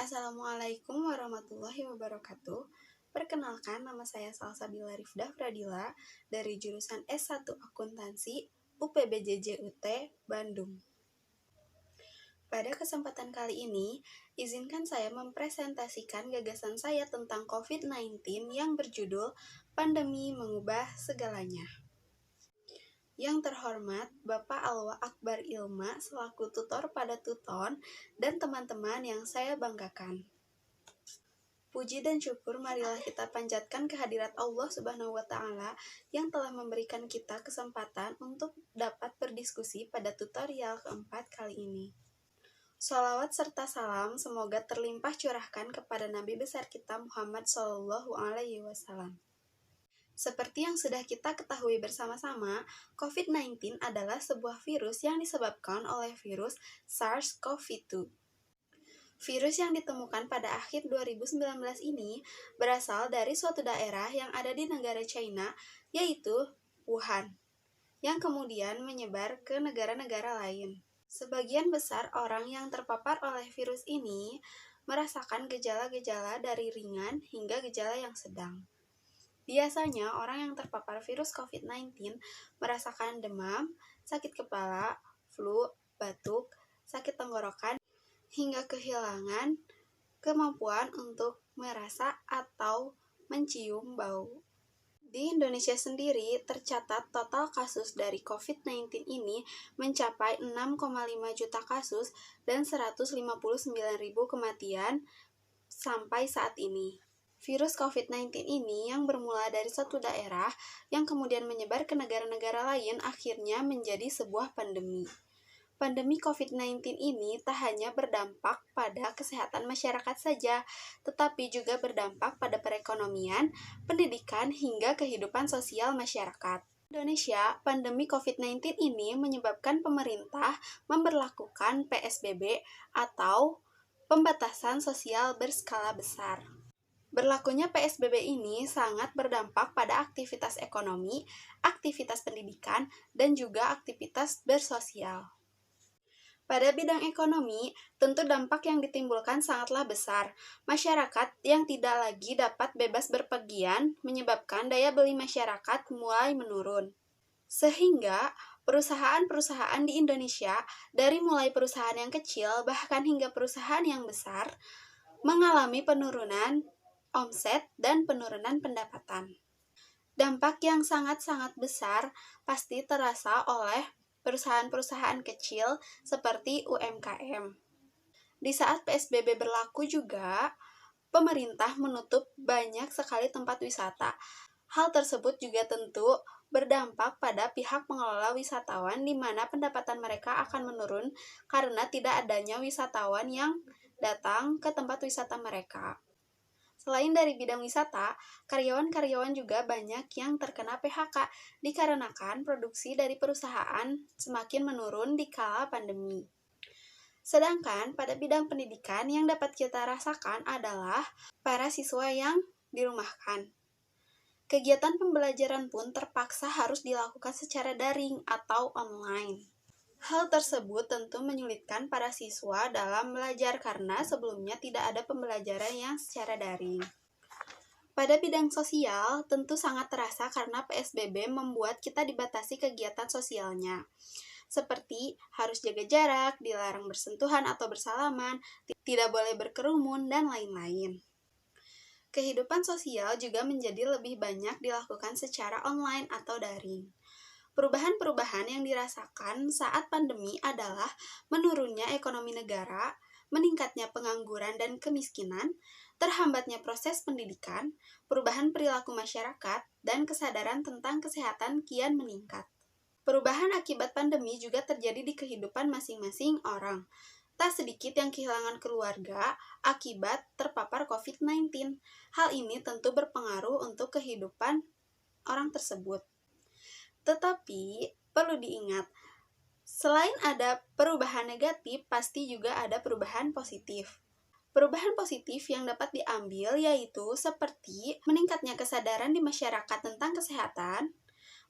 Assalamualaikum warahmatullahi wabarakatuh. Perkenalkan, nama saya Salsabila Rifdah Pradila dari jurusan S1 Akuntansi UPBJJUT Bandung. Pada kesempatan kali ini, izinkan saya mempresentasikan gagasan saya tentang COVID-19 yang berjudul Pandemi Mengubah Segalanya. Yang terhormat Bapak Alwa Akbar Ilma selaku tutor pada Tuton dan teman-teman yang saya banggakan. Puji dan syukur marilah kita panjatkan kehadirat Allah Subhanahu wa Ta'ala yang telah memberikan kita kesempatan untuk dapat berdiskusi pada tutorial keempat kali ini. Sholawat serta salam semoga terlimpah curahkan kepada Nabi besar kita Muhammad SAW. Seperti yang sudah kita ketahui bersama-sama, COVID-19 adalah sebuah virus yang disebabkan oleh virus SARS-CoV-2. Virus yang ditemukan pada akhir 2019 ini berasal dari suatu daerah yang ada di negara China, yaitu Wuhan, yang kemudian menyebar ke negara-negara lain. Sebagian besar orang yang terpapar oleh virus ini merasakan gejala-gejala dari ringan hingga gejala yang sedang. Biasanya, orang yang terpapar virus COVID-19 merasakan demam, sakit kepala, flu, batuk, sakit tenggorokan, hingga kehilangan kemampuan untuk merasa atau mencium bau. Di Indonesia sendiri, tercatat total kasus dari COVID-19 ini mencapai 6,5 juta kasus dan 159.000 kematian sampai saat ini. Virus COVID-19 ini yang bermula dari satu daerah yang kemudian menyebar ke negara-negara lain akhirnya menjadi sebuah pandemi. Pandemi COVID-19 ini tak hanya berdampak pada kesehatan masyarakat saja, tetapi juga berdampak pada perekonomian, pendidikan, hingga kehidupan sosial masyarakat. Di Indonesia, pandemi COVID-19 ini menyebabkan pemerintah memberlakukan PSBB atau pembatasan sosial berskala besar. Berlakunya PSBB ini sangat berdampak pada aktivitas ekonomi, aktivitas pendidikan, dan juga aktivitas bersosial. Pada bidang ekonomi, tentu dampak yang ditimbulkan sangatlah besar. Masyarakat yang tidak lagi dapat bebas berpergian menyebabkan daya beli masyarakat mulai menurun. Sehingga perusahaan-perusahaan di Indonesia, dari mulai perusahaan yang kecil bahkan hingga perusahaan yang besar, mengalami penurunan omset dan penurunan pendapatan. Dampak yang sangat-sangat besar pasti terasa oleh perusahaan-perusahaan kecil seperti UMKM. Di saat PSBB berlaku juga, pemerintah menutup banyak sekali tempat wisata. Hal tersebut juga tentu berdampak pada pihak pengelola wisatawan di mana pendapatan mereka akan menurun karena tidak adanya wisatawan yang datang ke tempat wisata mereka. Selain dari bidang wisata, karyawan-karyawan juga banyak yang terkena PHK dikarenakan produksi dari perusahaan semakin menurun di kala pandemi. Sedangkan pada bidang pendidikan yang dapat kita rasakan adalah para siswa yang dirumahkan. Kegiatan pembelajaran pun terpaksa harus dilakukan secara daring atau online. Hal tersebut tentu menyulitkan para siswa dalam belajar karena sebelumnya tidak ada pembelajaran yang secara daring. Pada bidang sosial, tentu sangat terasa karena PSBB membuat kita dibatasi kegiatan sosialnya. Seperti harus jaga jarak, dilarang bersentuhan atau bersalaman, tidak boleh berkerumun, dan lain-lain. Kehidupan sosial juga menjadi lebih banyak dilakukan secara online atau daring. Perubahan-perubahan yang dirasakan saat pandemi adalah menurunnya ekonomi negara, meningkatnya pengangguran dan kemiskinan, terhambatnya proses pendidikan, perubahan perilaku masyarakat, dan kesadaran tentang kesehatan kian meningkat. Perubahan akibat pandemi juga terjadi di kehidupan masing-masing orang. Tak sedikit yang kehilangan keluarga akibat terpapar COVID-19. Hal ini tentu berpengaruh untuk kehidupan orang tersebut. Tetapi, perlu diingat, selain ada perubahan negatif, pasti juga ada perubahan positif. Perubahan positif yang dapat diambil yaitu seperti meningkatnya kesadaran di masyarakat tentang kesehatan,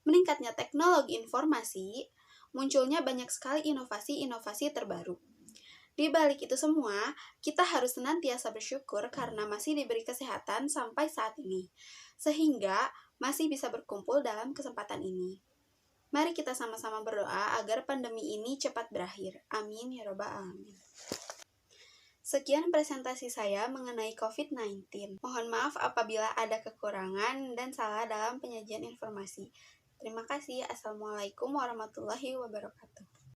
meningkatnya teknologi informasi, munculnya banyak sekali inovasi-inovasi terbaru. Di balik itu semua, kita harus senantiasa bersyukur karena masih diberi kesehatan sampai saat ini, sehingga masih bisa berkumpul dalam kesempatan ini. Mari kita sama-sama berdoa agar pandemi ini cepat berakhir. Amin ya robbal alamin. Sekian presentasi saya mengenai COVID-19. Mohon maaf apabila ada kekurangan dan salah dalam penyajian informasi. Terima kasih. Assalamualaikum warahmatullahi wabarakatuh.